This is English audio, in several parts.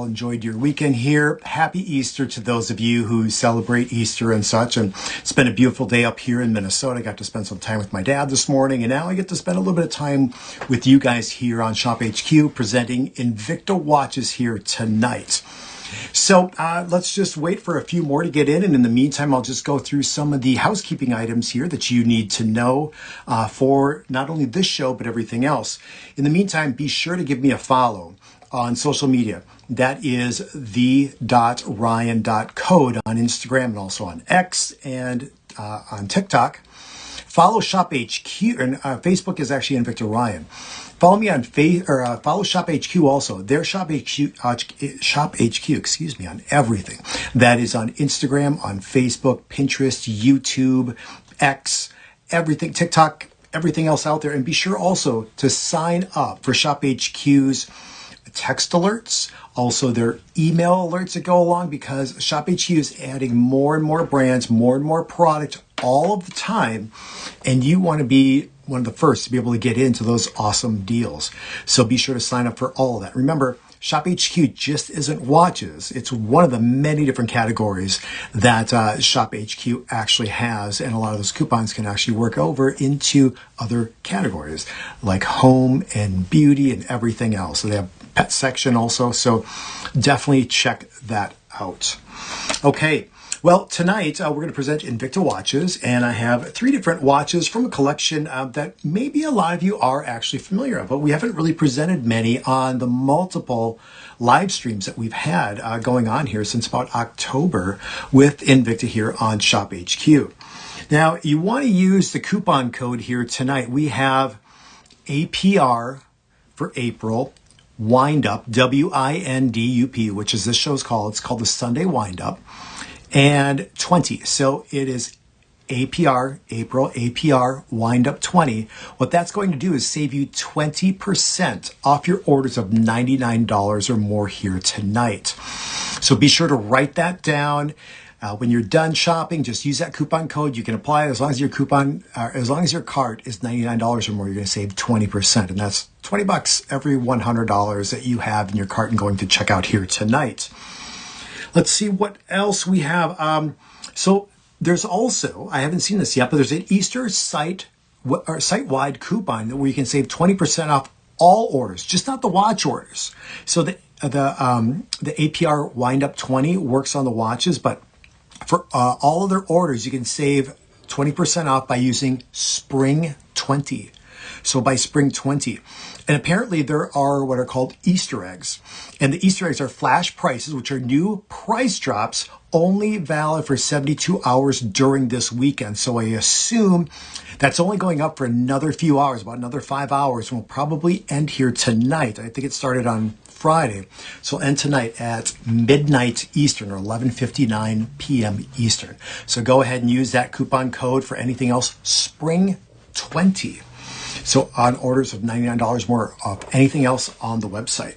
all enjoyed your weekend here. Happy Easter to those of you who celebrate Easter and such. And it's been a beautiful day up here in Minnesota. I got to spend some time with my dad this morning, and now I get to spend a little bit of time with you guys here on Shop HQ presenting Invicta watches here tonight. So let's just wait for a few more to get in. And in the meantime, I'll just go through some of the housekeeping items here that you need to know for not only this show, but everything else. In the meantime, be sure to give me a follow on social media. That is the.ryan.code on Instagram and also on X and on TikTok. Follow Shop HQ, and Facebook is actually Invicta Ryan. Follow me on follow Shop HQ also. Their Shop HQ, on everything. That is on Instagram, on Facebook, Pinterest, YouTube, X, everything, TikTok, everything else out there. And be sure also to sign up for Shop HQ's text alerts, also their email alerts that go along, because Shop HQ is adding more and more brands, more and more product all of the time, and you want to be one of the first to be able to get into those awesome deals. So be sure to sign up for all of that. Remember, Shop HQ just isn't watches. It's one of the many different categories that Shop HQ actually has, and a lot of those coupons can actually work over into other categories like home and beauty and everything else. So they have pet section also, so definitely check that out. Okay. Well, tonight we're going to present Invicta watches, and I have 3 different watches from a collection that maybe a lot of you are actually familiar with, but we haven't really presented many on the multiple live streams that we've had going on here since about October with Invicta here on Shop HQ. Now, you want to use the coupon code here tonight. We have APR for April, Windup, WINDUP, which is this show's called. It's called the Sunday Windup. And 20. So it is APR, April, APR, Windup 20. What that's going to do is save you 20% off your orders of $99 or more here tonight. So be sure to write that down. When you're done shopping, just use that coupon code. You can apply it as long as your as long as your cart is $99 or more, you're going to save 20%. And that's $20 every $100 that you have in your cart and going to check out here tonight. Let's see what else we have. So there's also, I haven't seen this yet, but there's an Easter site-wide coupon where you can save 20% off all orders, just not the watch orders. So the APR Windup 20 works on the watches, but for all other orders, you can save 20% off by using Spring 20. So by Spring 20. And apparently there are what are called Easter eggs. And the Easter eggs are flash prices, which are new price drops only valid for 72 hours during this weekend. So I assume that's only going up for another few hours, about another 5 hours, and will probably end here tonight. I think it started on Friday. So it'll end tonight at midnight Eastern, or 11:59 p.m. Eastern. So go ahead and use that coupon code for anything else, Spring 20. So on orders of $99 more of anything else on the website.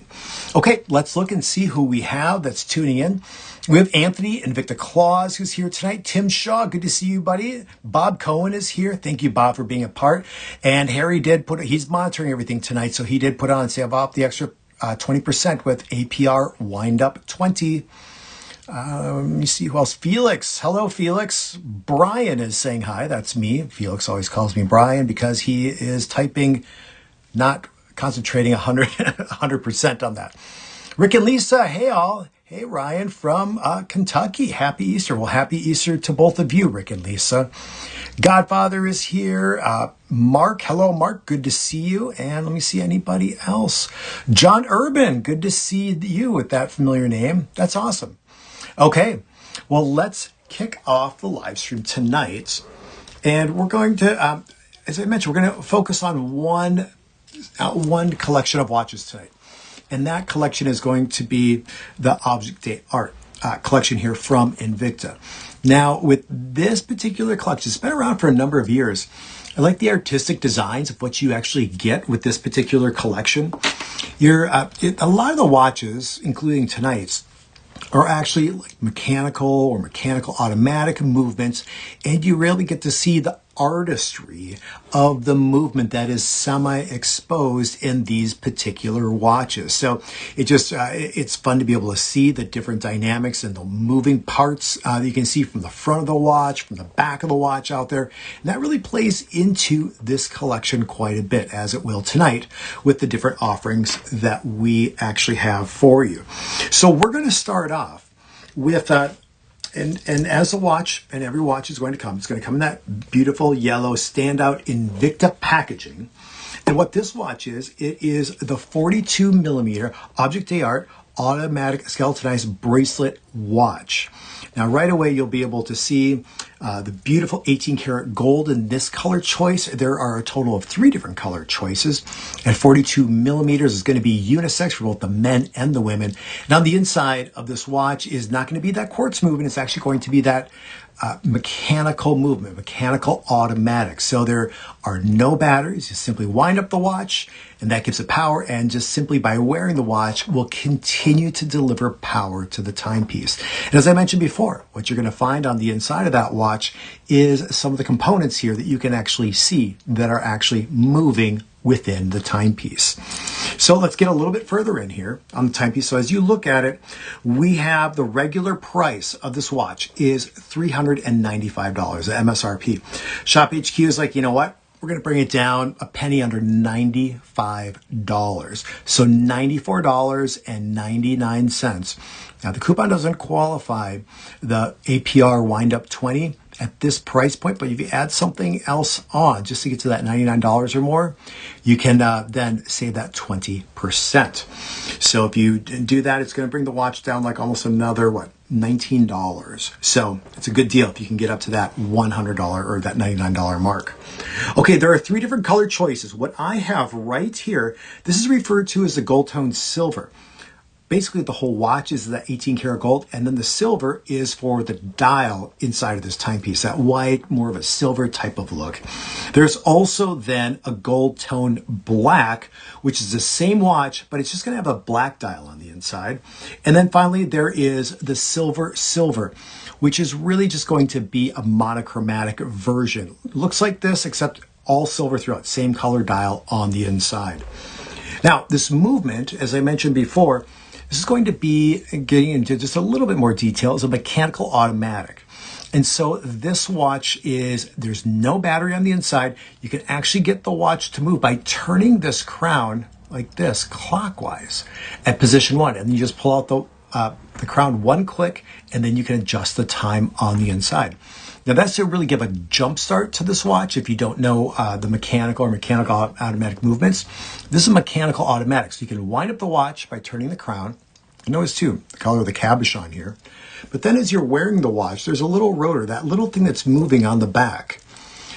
Okay, let's look and see who we have that's tuning in. We have Anthony Invicta Claus who's here tonight. Tim Shaw, good to see you, buddy. Bob Cohen is here. Thank you, Bob, for being a part. And Harry he's monitoring everything tonight, so he did put on save off the extra 20% with APR Windup 20. Let me see who else. Felix. Hello, Felix. Brian is saying hi. That's me. Felix always calls me Brian because he is typing, not concentrating 100% on that. Rick and Lisa. Hey, all. Hey, Ryan from Kentucky. Happy Easter. Well, happy Easter to both of you, Rick and Lisa. Godfather is here. Mark. Hello, Mark. Good to see you. And let me see anybody else. John Urban. Good to see you with that familiar name. That's awesome. Okay, well, let's kick off the live stream tonight. And we're going to, as I mentioned, we're going to focus on one collection of watches tonight. And that collection is going to be the Object d'Art collection here from Invicta. Now, with this particular collection, it's been around for a number of years. I like the artistic designs of what you actually get with this particular collection. A lot of the watches, including tonight's, are actually like mechanical or mechanical automatic movements, and you rarely get to see the artistry of the movement that is semi-exposed in these particular watches. So it's fun to be able to see the different dynamics and the moving parts that you can see from the front of the watch, from the back of the watch out there. And that really plays into this collection quite a bit, as it will tonight with the different offerings that we actually have for you. So we're going to start off with and as the watch, and every watch is going to come, it's going to come in that beautiful yellow standout Invicta packaging. And what this watch is, it is the 42 millimeter Object d'Art automatic skeletonized bracelet watch. Now, right away, you'll be able to see the beautiful 18 karat gold in this color choice. There are a total of 3 different color choices, and 42 millimeters is going to be unisex for both the men and the women. Now, the inside of this watch is not going to be that quartz movement. It's actually going to be that mechanical movement, mechanical automatic. So there are no batteries. You simply wind up the watch and that gives it power. And just simply by wearing the watch will continue to deliver power to the timepiece. And as I mentioned before, what you're going to find on the inside of that watch is some of the components here that you can actually see that are actually moving within the timepiece. So let's get a little bit further in here on the timepiece. So as you look at it, we have the regular price of this watch is $395 at MSRP. Shop HQ is like, you know what? We're going to bring it down a penny under $95. So $94.99. Now the coupon doesn't qualify the APR wind up 20 at this price point, but if you add something else on just to get to that $99 or more, you can then save that 20%. So if you do that, it's going to bring the watch down like almost another, $19. So it's a good deal if you can get up to that $100 or that $99 mark. Okay, there are 3 different color choices. What I have right here, this is referred to as the gold tone silver. Basically, the whole watch is that 18 karat gold, and then the silver is for the dial inside of this timepiece, that white, more of a silver type of look. There's also then a gold tone black, which is the same watch, but it's just going to have a black dial on the inside. And then finally, there is the silver, which is really just going to be a monochromatic version. It looks like this, except all silver throughout, same color dial on the inside. Now, this movement, as I mentioned before, this is going to be getting into just a little bit more detail. It's a mechanical automatic. And so this watch there's no battery on the inside. You can actually get the watch to move by turning this crown like this clockwise at position 1. And you just pull out the crown 1 click, and then you can adjust the time on the inside. Now that's to really give a jump start to this watch if you don't know the mechanical or mechanical automatic movements. This is mechanical automatic, so you can wind up the watch by turning the crown. You notice too, the color of the cabochon here. But then as you're wearing the watch, there's a little rotor, that little thing that's moving on the back.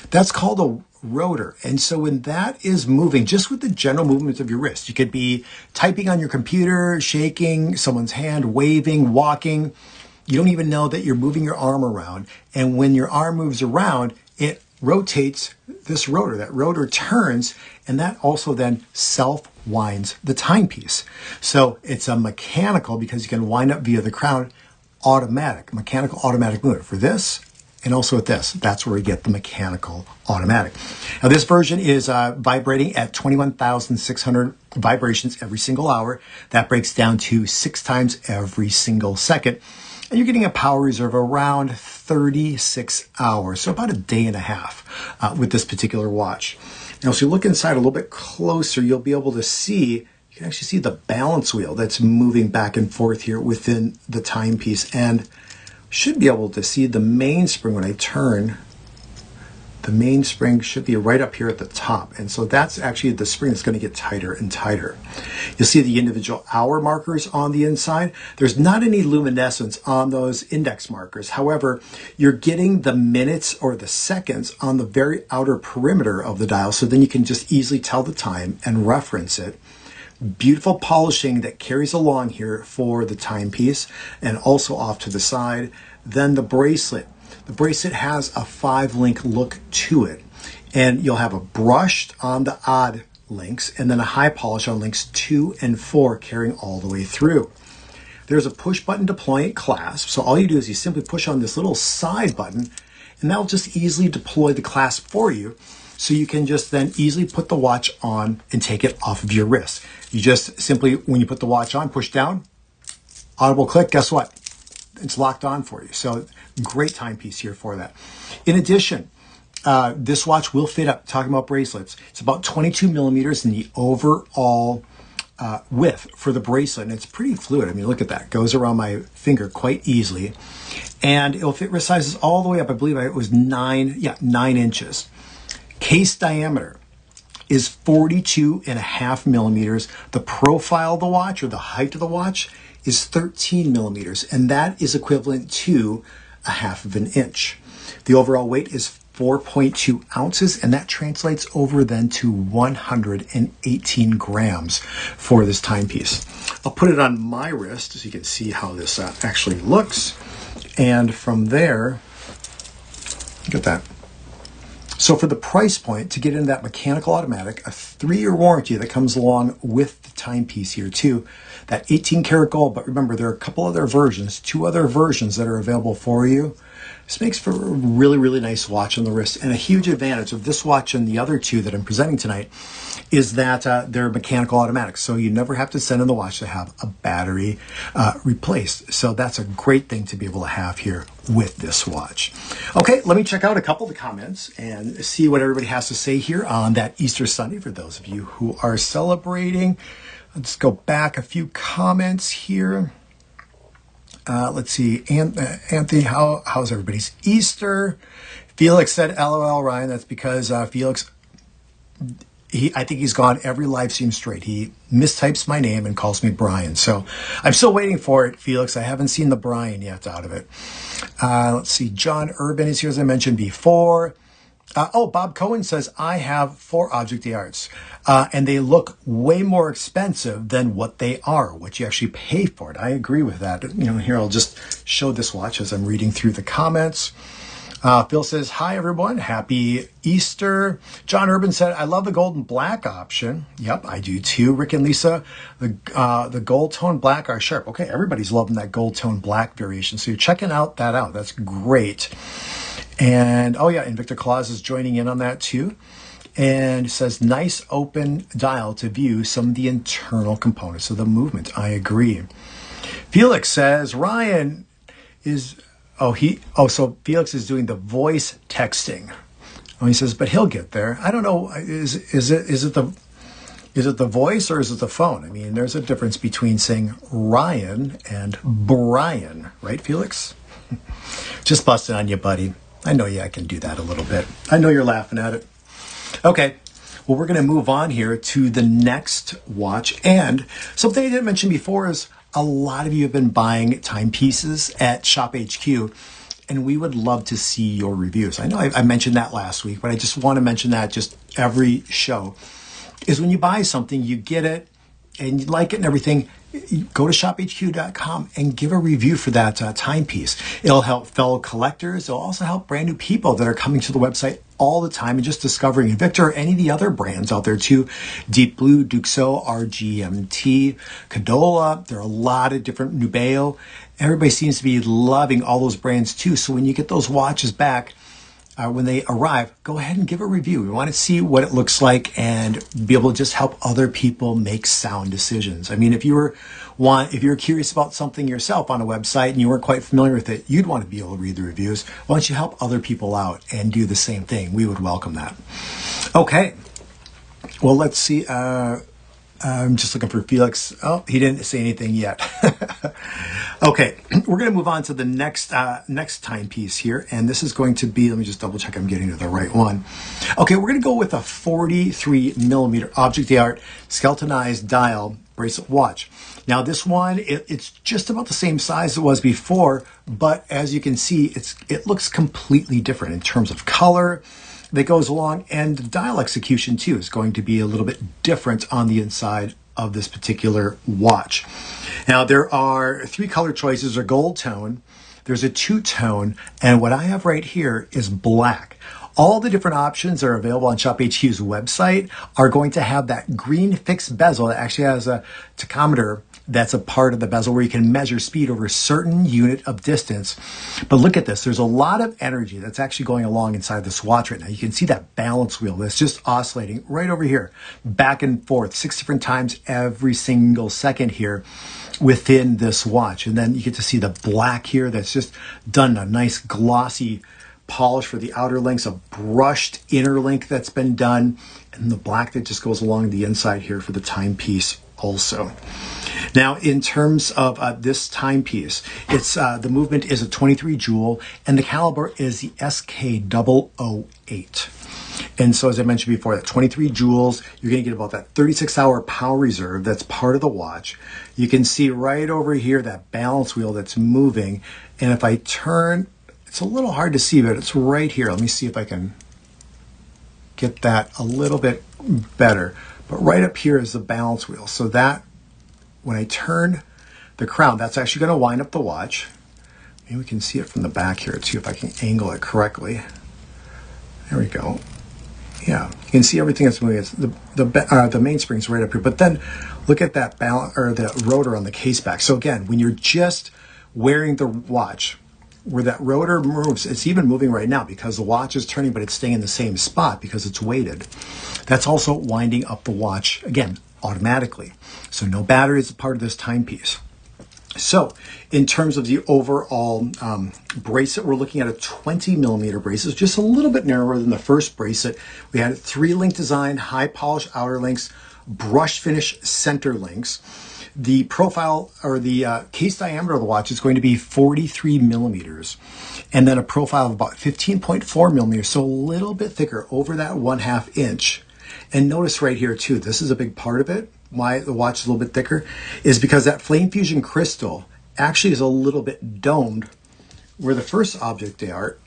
That's called a rotor. And so when that is moving, just with the general movements of your wrist, you could be typing on your computer, shaking someone's hand, waving, walking. You don't even know that you're moving your arm around. And when your arm moves around, it rotates this rotor. That rotor turns, and that also then self-winds the timepiece. So it's a mechanical, because you can wind up via the crown, mechanical automatic movement for this, and also with this. That's where we get the mechanical automatic. Now this version is vibrating at 21,600 vibrations every single hour. That breaks down to 6 times every single second. And you're getting a power reserve around 36 hours, so about a day and a half with this particular watch. Now, as you look inside a little bit closer, you'll be able to see, you can actually see the balance wheel that's moving back and forth here within the timepiece, and should be able to see the mainspring when I turn. The mainspring should be right up here at the top. And so that's actually the spring that's going to get tighter and tighter. You'll see the individual hour markers on the inside. There's not any luminescence on those index markers. However, you're getting the minutes or the seconds on the very outer perimeter of the dial. So then you can just easily tell the time and reference it. Beautiful polishing that carries along here for the timepiece and also off to the side. Then the bracelet. The bracelet has a 5-link look to it, and you'll have a brushed on the odd links and then a high polish on links 2 and 4 carrying all the way through. There's a push button deployment clasp, so all you do is you simply push on this little side button, and that'll just easily deploy the clasp for you. So you can just then easily put the watch on and take it off of your wrist. You just simply, when you put the watch on, push down, audible click, guess what? It's locked on for you. So great timepiece here for that. In addition, this watch will fit up, talking about bracelets, it's about 22 millimeters in the overall width for the bracelet, and it's pretty fluid. I mean, look at that. Goes around my finger quite easily. And it'll fit wrist sizes all the way up. I believe it was 9 inches. Case diameter is 42.5 millimeters. The profile of the watch, or the height of the watch, is 13 millimeters, and that is equivalent to 1/2 inch. The overall weight is 4.2 ounces, and that translates over then to 118 grams for this timepiece. I'll put it on my wrist so you can see how this actually looks. And from there, look at that. So for the price point, to get into that mechanical automatic, a 3-year warranty that comes along with the timepiece here too, that 18 karat gold, but remember there are a couple other versions, 2 other versions that are available for you. This makes for a really, really nice watch on the wrist. And a huge advantage of this watch and the other 2 that I'm presenting tonight is that they're mechanical automatics. So you never have to send in the watch to have a battery replaced. So that's a great thing to be able to have here with this watch. Okay, let me check out a couple of the comments and see what everybody has to say here on that Easter Sunday for those of you who are celebrating. Let's go back a few comments here. Let's see, Anthony, how's everybody's Easter? Felix said, LOL, Ryan. That's because Felix, I think he's gone every live stream straight. He mistypes my name and calls me Brian. So I'm still waiting for it, Felix. I haven't seen the Brian yet out of it. Let's see, John Urban is here, as I mentioned before. Bob Cohen says, I have 4 Object d'Arts, and they look way more expensive than what they are, what you actually pay for it. I agree with that. Here, I'll just show this watch as I'm reading through the comments. Phil says, hi, everyone. Happy Easter. John Urban said, I love the gold and black option. Yep, I do too. Rick and Lisa, the gold tone black are sharp. Okay, everybody's loving that gold tone black variation. So you're checking that out. That's great. And, and Victor Claus is joining in on that too. And says, nice open dial to view some of the internal components of the movement. I agree. Felix says, Ryan is, so Felix is doing the voice texting. He says, but he'll get there. I don't know, is it the voice or is it the phone? I mean, there's a difference between saying Ryan and Brian, right, Felix? Just busting on you, buddy. I know I can do that a little bit. I know you're laughing at it. Okay, well, we're going to move on here to the next watch. And something I didn't mention before is a lot of you have been buying timepieces at Shop HQ, and we would love to see your reviews. I know I mentioned that last week, but I just want to mention that just every show, is when you buy something, you get it, and you like it and everything, go to shophq.com and give a review for that timepiece. It'll help fellow collectors. It'll also help brand new people that are coming to the website all the time and just discovering Invicta or any of the other brands out there too. Deep Blue, Duxo, RGMT, Cadola. There are a lot of different Nubeo. Everybody seems to be loving all those brands too. So when you get those watches back, when they arrive, go ahead and give a review. We want to see what it looks like and be able to just help other people make sound decisions. I mean, if you're curious about something yourself on a website and you weren't quite familiar with it, you'd want to be able to read the reviews. Why don't you help other people out and do the same thing? We would welcome that. Okay. Well, let's see. I'm just looking for Felix. Oh, he didn't say anything yet. Okay, we're going to move on to the next timepiece here, and this is going to be, let me just double check I'm getting to the right one. Okay, we're going to go with a 43 millimeter Object d'Art skeletonized dial bracelet watch. Now this one, it's just about the same size it was before, but as you can see, it looks completely different in terms of color that goes along, and the dial execution too is going to be a little bit different on the inside of this particular watch. Now there are 3 color choices: a gold tone, there's a 2-tone, and what I have right here is black. All the different options that are available on Shop HQ's website are going to have that green fixed bezel that actually has a tachometer that's a part of the bezel where you can measure speed over a certain unit of distance. But look at this. There's a lot of energy that's actually going along inside this watch right now. You can see that balance wheel that's just oscillating right over here, back and forth, 6 different times every single second here within this watch. And then you get to see the black here that's just done a nice glossy polish for the outer links, a brushed inner link that's been done, and the black that just goes along the inside here for the timepiece also. Now, in terms of this timepiece, it's the movement is a 23 jewel, and the caliber is the SK008. And so, as I mentioned before, that 23 jewels, you're going to get about that 36-hour power reserve that's part of the watch. You can see right over here that balance wheel that's moving, and if I turn, it's a little hard to see, but it's right here. Let me see if I can get that a little bit better. But right up here is the balance wheel. So that, when I turn the crown, that's actually going to wind up the watch. Maybe we can see it from the back here too, if I can angle it correctly. There we go. Yeah, you can see everything that's moving. It's the mainspring's right up here. But then look at that balance, or the rotor on the case back. So again, when you're just wearing the watch, where that rotor moves, it's even moving right now because the watch is turning, but it's staying in the same spot because it's weighted. That's also winding up the watch, again, automatically. So no battery is a part of this timepiece. So in terms of the overall bracelet, we're looking at a 20 millimeter bracelet, just a little bit narrower than the first bracelet. We had a 3-link design, high polish outer links, brush finish center links. The profile, or the case diameter of the watch, is going to be 43 millimeters, and then a profile of about 15.4 millimeters, so a little bit thicker, over that 1/2 inch. And notice right here too, this is a big part of it. Why the watch is a little bit thicker is because that Flame Fusion crystal actually is a little bit domed, where the first object art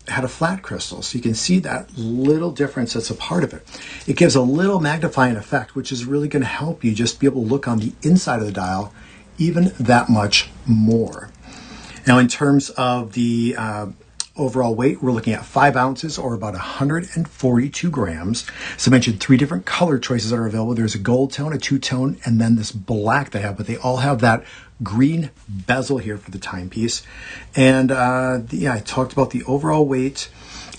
had a flat crystal. So you can see that little difference that's a part of it. It gives a little magnifying effect, which is really going to help you just be able to look on the inside of the dial even that much more. Now, in terms of the overall weight, we're looking at 5 ounces, or about 142 grams. So I mentioned 3 different color choices that are available. There's a gold tone, a 2-tone, and then this black they have, but they all have that green bezel here for the timepiece. And yeah, I talked about the overall weight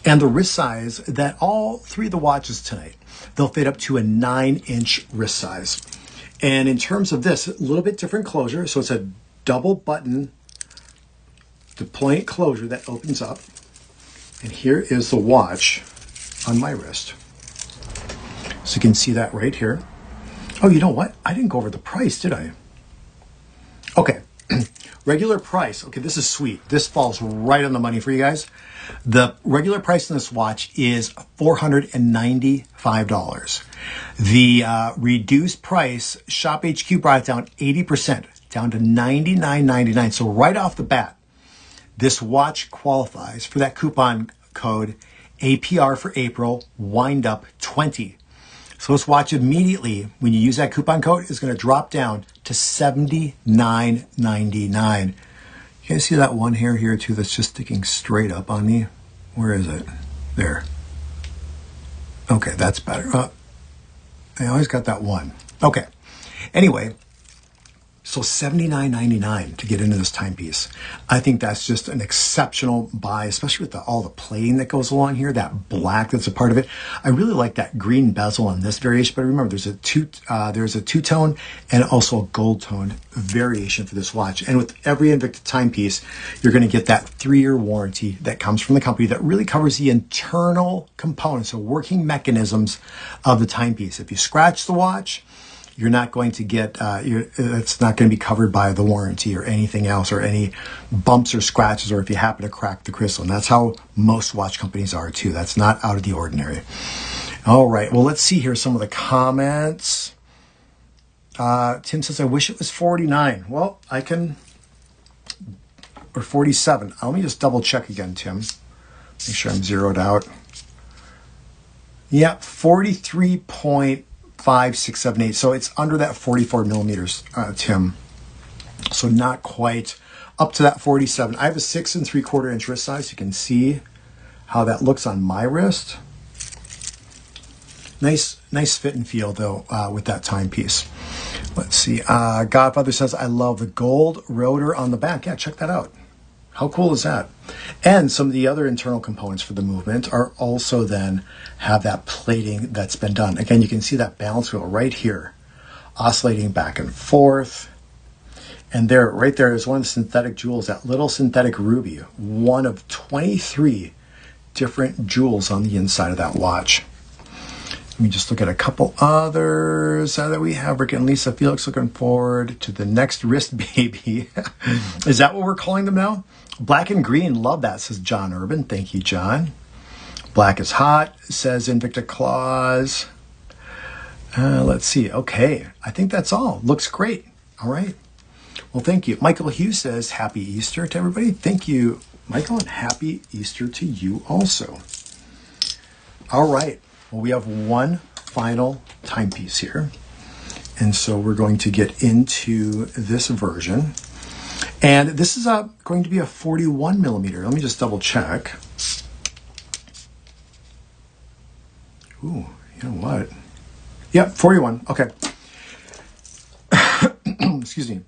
and the wrist size, that all 3 of the watches tonight, they'll fit up to a 9-inch wrist size. And in terms of this, a little bit different closure. So it's a double button deployant closure that opens up. And here is the watch on my wrist. So you can see that right here. Oh, you know what? I didn't go over the price, did I? Okay, regular price. Okay, this is sweet. This falls right on the money for you guys. The regular price on this watch is $495. The reduced price, Shop HQ brought it down 80%, down to $99.99. So right off the bat, this watch qualifies for that coupon code APR for April, wind up 20. So this watch immediately, when you use that coupon code, is going to drop down to $79.99. You guys see that one hair here too that's just sticking straight up on me? Where is it? There. Okay, that's better. I always got that one. Okay. Anyway, so $79.99 to get into this timepiece. I think that's just an exceptional buy, especially with all the plating that goes along here, that black that's a part of it. I really like that green bezel on this variation, but remember there's a two-tone and also a gold tone variation for this watch. And with every Invicta timepiece, you're going to get that 3-year warranty that comes from the company that really covers the internal components, so working mechanisms of the timepiece. If you scratch the watch, you're not going to get, it's not going to be covered by the warranty or anything else, or any bumps or scratches, or if you happen to crack the crystal. And that's how most watch companies are too. That's not out of the ordinary. All right, well, let's see here some of the comments. Tim says, I wish it was 49. Well, I can, or 47. Let me just double check again, Tim. Make sure I'm zeroed out. Yeah, 43.5678. So it's under that 44 millimeters, Tim. So not quite up to that 47. I have a 6 3/4 inch wrist size. You can see how that looks on my wrist. Nice fit and feel though with that timepiece. Let's see. Godfather says, I love the gold rotor on the back. Yeah, check that out. How cool is that? And some of the other internal components for the movement are also then have that plating that's been done. Again, you can see that balance wheel right here, oscillating back and forth. And there, right there is one of the synthetic jewels, that little synthetic ruby, one of 23 different jewels on the inside of that watch. Let me just look at a couple others that we have. Rick and Lisa Felix looking forward to the next wrist baby. Is that what we're calling them now? Black and green, love that, says John Urban. Thank you, John. Black is hot, says Invicta Claus. Let's see. Okay, I think that's all. Looks great. All right. Well, thank you. Michael Hughes says Happy Easter to everybody. Thank you, Michael, and Happy Easter to you also. All right. Well, we have one final timepiece here. And so we're going to get into this version. And this is going to be a 41 millimeter. Let me just double check. Ooh, you know what? Yep, 41. Okay. Excuse me.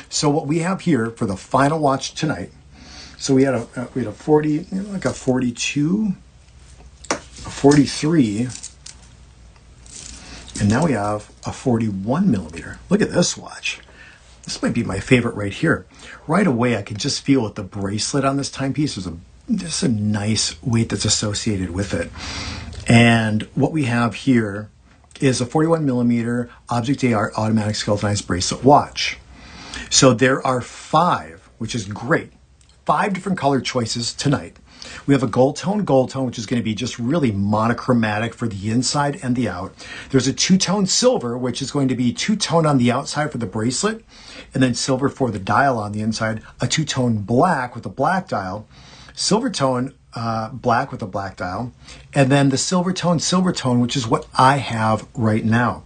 So what we have here for the final watch tonight, so we had a 40, like a 42, a 43, and now we have a 41 millimeter. Look at this watch. This might be my favorite right here. Right away, I can just feel with the bracelet on this timepiece, there's just a nice weight that's associated with it. And what we have here is a 41 millimeter Object AR automatic skeletonized bracelet watch. So there are 5, which is great. 5 different color choices tonight. We have a gold tone, which is going to be just really monochromatic for the inside and the out. There's a 2-tone silver, which is going to be 2-tone on the outside for the bracelet, and then silver for the dial on the inside. A 2-tone black with a black dial, silver tone black with a black dial, and then the silver tone, which is what I have right now.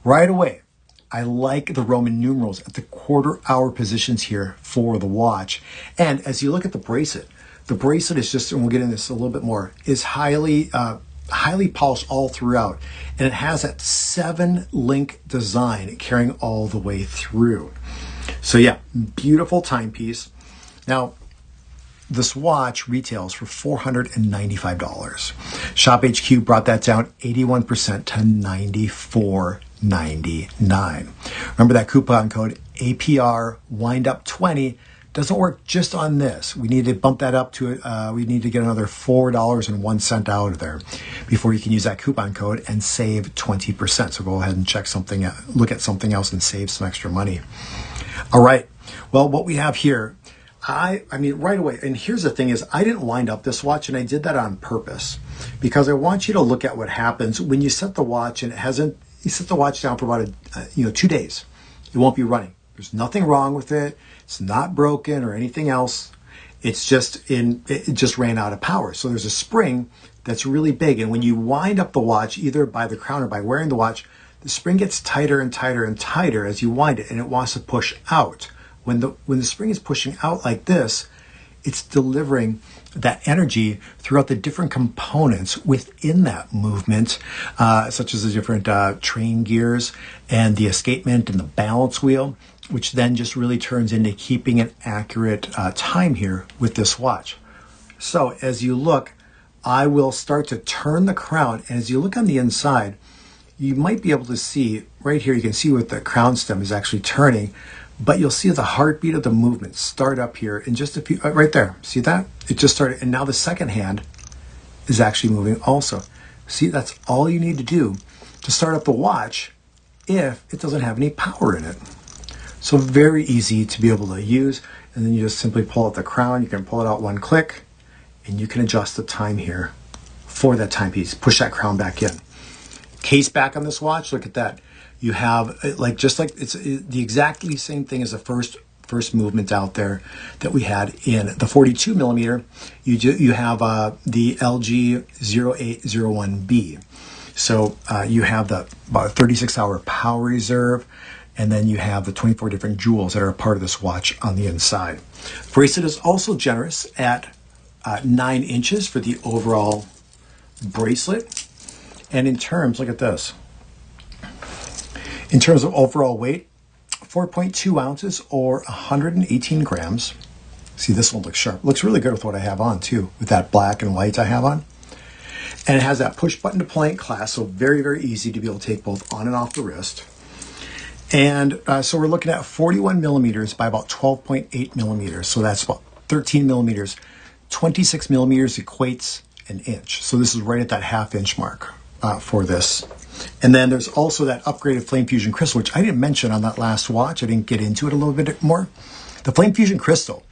Right away, I like the Roman numerals at the quarter-hour positions here for the watch. And as you look at the bracelet is just, and we'll get into this a little bit more, is highly polished all throughout. And it has that 7-link design carrying all the way through. So yeah, beautiful timepiece. Now, this watch retails for $495. ShopHQ brought that down 81% to $94.99. Remember that coupon code APR WINDUP20 doesn't work just on this. We need to bump that up to we need to get another $4.01 out of there before you can use that coupon code and save 20%. So go ahead and look at something else and save some extra money. All right. Well, what we have here, I mean, right away, and here's the thing is, I didn't wind up this watch, and I did that on purpose because I want you to look at what happens when you set the watch and you set the watch down for about 2 days. It won't be running. There's nothing wrong with it. It's not broken or anything else. It's just it just ran out of power. So there's a spring that's really big, and when you wind up the watch, either by the crown or by wearing the watch, the spring gets tighter and tighter and tighter as you wind it, and it wants to push out. When the spring is pushing out like this, it's delivering that energy throughout the different components within that movement, such as the different train gears and the escapement and the balance wheel, which then just really turns into keeping an accurate time here with this watch. So as you look, I will start to turn the crown, and as you look on the inside, you might be able to see right here, you can see what the crown stem is actually turning, but you'll see the heartbeat of the movement start up here in just a few, right there. See that? It just started, and now the second hand is actually moving also. See, that's all you need to do to start up the watch if it doesn't have any power in it. So very easy to be able to use, and then you just simply pull out the crown. You can pull it out one click, and you can adjust the time here for that timepiece. Push that crown back in. Case back on this watch, look at that. You have just like it's the exactly same thing as the first movement out there that we had in the 42 millimeter. You have the LG 0801B. So you have about a 36-hour power reserve, and then you have the 24 different jewels that are a part of this watch on the inside. The bracelet is also generous at 9 inches for the overall bracelet. And in terms, look at this. In terms of overall weight, 4.2 ounces or 118 grams. See, this one looks sharp. Looks really good with what I have on too, with that black and white I have on. And it has that push button to plank clasp, so very, very easy to be able to take both on and off the wrist. And so we're looking at 41 millimeters by about 12.8 millimeters. So that's about 13 millimeters. 26 millimeters equates an inch. So this is right at that half-inch mark for this. And then there's also that upgraded Flame Fusion Crystal, which I didn't mention on that last watch. I didn't get into it a little bit more. The Flame Fusion Crystal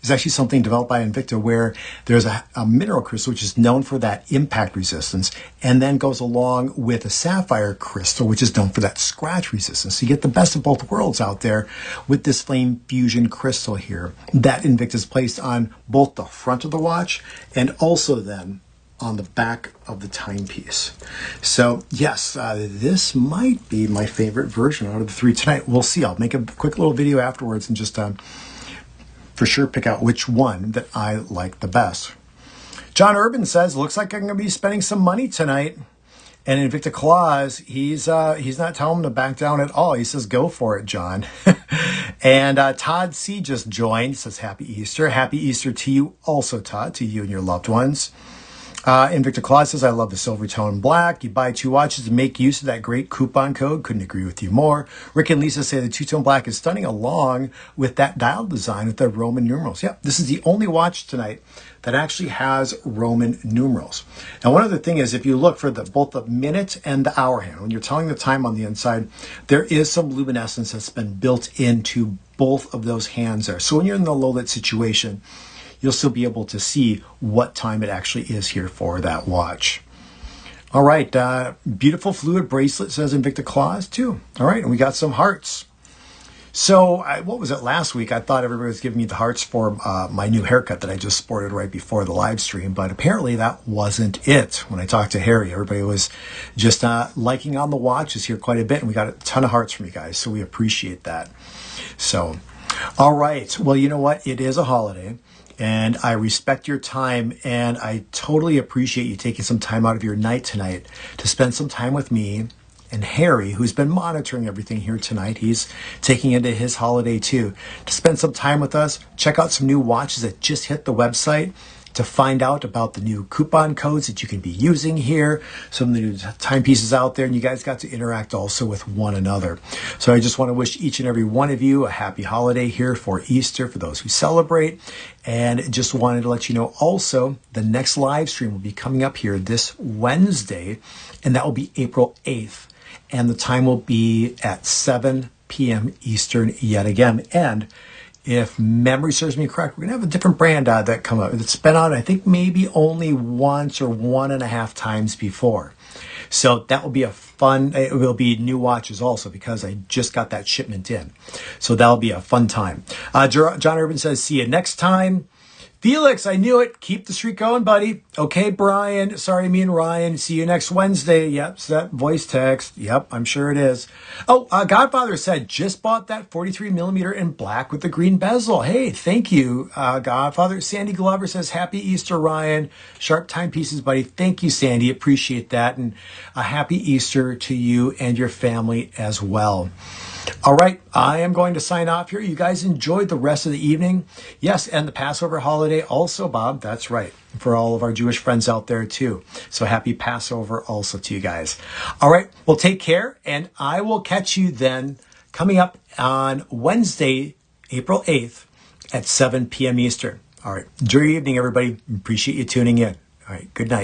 is actually something developed by Invicta where there's a mineral crystal which is known for that impact resistance and then goes along with a sapphire crystal which is known for that scratch resistance. So you get the best of both worlds out there with this Flame Fusion Crystal here that Invicta's placed on both the front of the watch and also then on the back of the timepiece. So yes, this might be my favorite version out of the three tonight. We'll see. I'll make a quick little video afterwards and just for sure pick out which one that I like the best. John Urban says, looks like I'm going to be spending some money tonight. And Invicta Claus, he's not telling him to back down at all. He says, go for it, John. And Todd C. just joined, says, Happy Easter. Happy Easter to you also, Todd, to you and your loved ones. Invicta Claus says, I love the silver tone black. You buy two watches to make use of that great coupon code. Couldn't agree with you more. Rick and Lisa say the two-tone black is stunning along with that dial design with the Roman numerals. Yep, this is the only watch tonight that actually has Roman numerals. Now, one other thing is if you look for both the minute and the hour hand, when you're telling the time on the inside, there is some luminescence that's been built into both of those hands there. So when you're in the low lit situation, you'll still be able to see what time it actually is here for that watch. All right, beautiful fluid bracelet, says Invicta Claus too. All right, and we got some hearts. So what was it last week? I thought everybody was giving me the hearts for my new haircut that I just sported right before the live stream, but apparently that wasn't it. When I talked to Harry, everybody was just liking on the watches here quite a bit, and we got a ton of hearts from you guys, so we appreciate that. So, all right, well, you know what? It is a holiday. And I respect your time, and I totally appreciate you taking some time out of your night tonight to spend some time with me and Harry, who's been monitoring everything here tonight. He's taking into his holiday too, to spend some time with us, check out some new watches that just hit the website, to find out about the new coupon codes that you can be using here, some of the new timepieces out there, and you guys got to interact also with one another. So I just want to wish each and every one of you a happy holiday here for Easter, for those who celebrate, and just wanted to let you know also the next live stream will be coming up here this Wednesday, and that will be April 8th, and the time will be at 7 p.m. Eastern yet again. And if memory serves me correct, we're going to have a different brand that come up. It's been on, I think, maybe only once or 1.5 times before. So that will be a fun, it will be new watches also because I just got that shipment in. So that'll be a fun time. John Urban says, see you next time. Felix, I knew it. Keep the streak going, buddy. Okay, Brian. Sorry, me and Ryan. See you next Wednesday. Yep, it's that voice text. Yep, I'm sure it is. Oh, Godfather said, just bought that 43 millimeter in black with the green bezel. Hey, thank you, Godfather. Sandy Glover says, happy Easter, Ryan. Sharp timepieces, buddy. Thank you, Sandy. Appreciate that. And a happy Easter to you and your family as well. All right, I am going to sign off here. You guys enjoyed the rest of the evening. Yes, and the Passover holiday also, Bob. That's right, for all of our Jewish friends out there too. So happy Passover also to you guys. All right, well, take care, and I will catch you then coming up on Wednesday, April 8th at 7 p.m. Eastern. All right, enjoy your evening, everybody. Appreciate you tuning in. All right, good night.